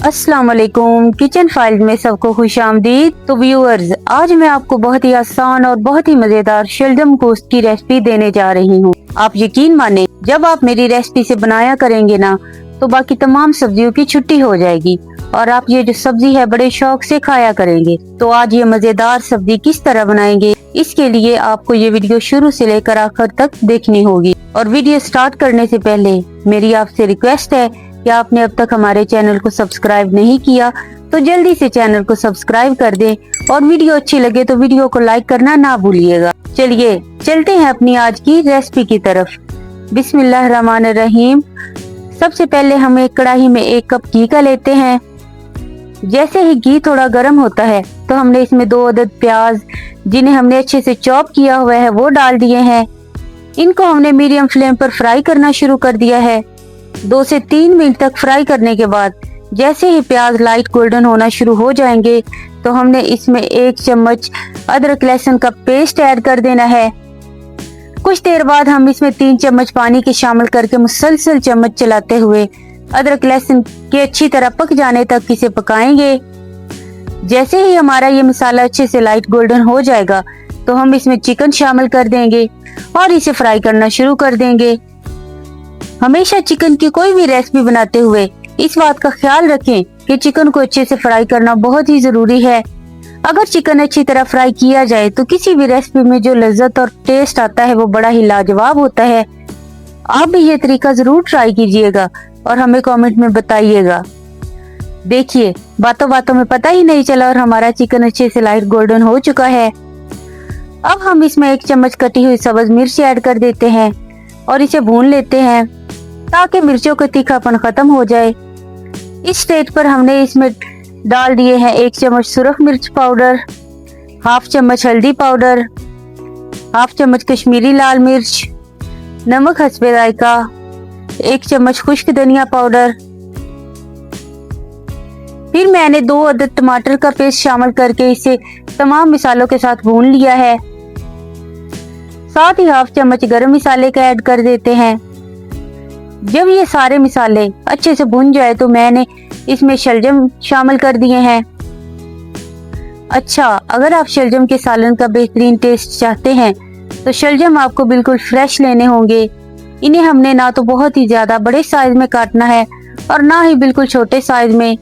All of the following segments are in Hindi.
अस्सलाम वालेकुम, किचन फाइल में सबको खुश आमदीद। तो व्यूअर्स, आज मैं आपको बहुत ही आसान और बहुत ही मजेदार शलजम गोश्त की रेसिपी देने जा रही हूँ। आप यकीन माने, जब आप मेरी रेसिपी से बनाया करेंगे ना, तो बाकी तमाम सब्जियों की छुट्टी हो जाएगी और आप ये जो सब्जी है बड़े शौक से खाया करेंगे। तो आज ये मजेदार सब्जी किस तरह बनाएंगे, इसके लिए आपको ये वीडियो शुरू से लेकर आखिर तक देखनी होगी। और वीडियो स्टार्ट करने से पहले मेरी आपसे रिक्वेस्ट है कि आपने अब तक हमारे चैनल को सब्सक्राइब नहीं किया तो जल्दी से चैनल को सब्सक्राइब कर दें और वीडियो अच्छी लगे तो वीडियो को लाइक करना ना भूलिएगा। चलिए चलते हैं अपनी आज की रेसिपी की तरफ। बिस्मिल्लाहिर्रहमानिर्रहीम। सबसे पहले हम एक कढ़ाई में 1 कप घी का लेते हैं। जैसे ही घी थोड़ा गर्म होता है तो हमने इसमें 2 अदद प्याज, जिन्हें हमने अच्छे से चॉप किया हुआ है, वो डाल दिए हैं। इनको हमने मीडियम फ्लेम पर फ्राई करना शुरू कर दिया है। 2 से 3 मिनट तक फ्राई करने के बाद जैसे ही प्याज लाइट गोल्डन होना शुरू हो जाएंगे तो हमने इसमें 1 चम्मच अदरक लहसुन का पेस्ट ऐड कर देना है। कुछ देर बाद हम इसमें 3 चम्मच पानी के शामिल करके मुसलसल चम्मच चलाते हुए अदरक लहसुन के अच्छी तरह पक जाने तक इसे पकाएंगे। जैसे ही हमारा ये मसाला अच्छे से लाइट गोल्डन हो जाएगा तो हम इसमें चिकन शामिल कर देंगे और इसे फ्राई करना शुरू कर देंगे। हमेशा चिकन की कोई भी रेसिपी बनाते हुए इस बात का ख्याल रखें कि चिकन को अच्छे से फ्राई करना बहुत ही जरूरी है। अगर चिकन अच्छी तरह फ्राई किया जाए तो किसी भी रेसिपी में जो लज्जत और टेस्ट आता है वो बड़ा ही लाजवाब होता है। आप भी ये तरीका जरूर ट्राई कीजिएगा और हमें कमेंट में बताइएगा। देखिए, बातों बातों में पता ही नहीं चला और हमारा चिकन अच्छे से लाइट गोल्डन हो चुका है। अब हम इसमें 1 चम्मच कटी हुई सब्ज मिर्च ऐड कर देते हैं और इसे भून लेते हैं ताकि मिर्चों का तीखापन खत्म हो जाए। इस स्टेज पर हमने इसमें डाल दिए हैं 1 चम्मच सुरख मिर्च पाउडर, 1/2 चम्मच हल्दी पाउडर, 1/2 चम्मच कश्मीरी लाल मिर्च, नमक हस्बे जायका, 1 चम्मच खुश्क धनिया पाउडर। फिर मैंने 2 अदद टमाटर का पेस्ट शामिल करके इसे तमाम मसालों के साथ भून लिया है। साथ ही 1/2 चम्मच गरम मसाले का ऐड कर देते हैं। जब ये सारे मसाले अच्छे से भुन जाए तो मैंने इसमें शलजम शामिल कर दिए हैं। अच्छा, अगर आप शलजम के सालन का बेहतरीन टेस्ट चाहते हैं तो शलजम आपको बिल्कुल फ्रेश लेने होंगे। इन्हें हमने ना तो बहुत ही ज्यादा बड़े साइज में काटना है और ना ही बिल्कुल छोटे साइज में।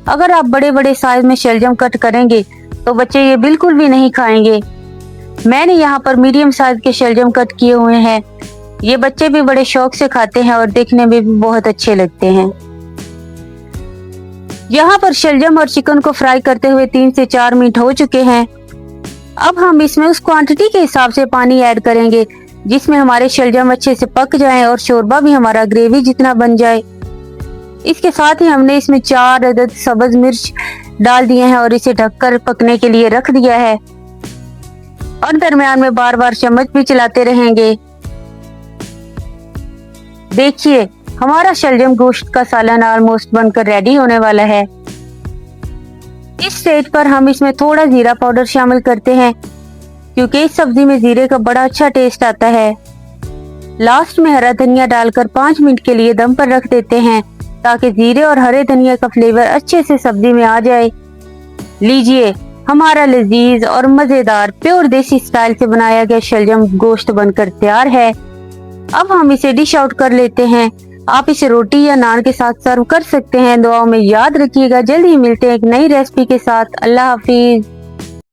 अगर आप बड़े बड़े साइज में शलजम कट करेंगे तो बच्चे ये बिल्कुल भी नहीं खाएंगे। मैंने यहाँ पर मीडियम साइज के शलजम कट किए हुए हैं। ये बच्चे भी बड़े शौक से खाते हैं और देखने में भी बहुत अच्छे लगते हैं। यहाँ पर शलजम और चिकन को फ्राई करते हुए 3 से 4 मिनट हो चुके हैं। अब हम इसमें उस क्वांटिटी के हिसाब से पानी ऐड करेंगे जिसमें हमारे शलजम अच्छे से पक जाएं और शोरबा भी हमारा ग्रेवी जितना बन जाए। इसके साथ ही हमने इसमें 4 अदद सब्ज मिर्च डाल दिए हैं और इसे ढककर पकने के लिए रख दिया है और दरमियान में बार बार चम्मच भी चलाते रहेंगे। देखिए, हमारा शलजम गोश्त का सालन ऑलमोस्ट बनकर रेडी होने वाला है। इस स्टेज पर हम इसमें थोड़ा जीरा पाउडर शामिल करते हैं क्योंकि इस सब्जी में जीरे का बड़ा अच्छा टेस्ट आता है। लास्ट में हरा धनिया डालकर 5 मिनट के लिए दम पर रख देते हैं ताकि जीरे और हरे धनिया का फ्लेवर अच्छे से सब्जी में आ जाए। लीजिए, हमारा लजीज और मजेदार प्योर देसी स्टाइल से बनाया गया शलजम गोश्त बनकर तैयार है। अब हम इसे डिश आउट कर लेते हैं। आप इसे रोटी या नान के साथ सर्व कर सकते हैं। दुआओं में याद रखिएगा। जल्द ही मिलते हैं एक नई रेसिपी के साथ। अल्लाह हाफिज।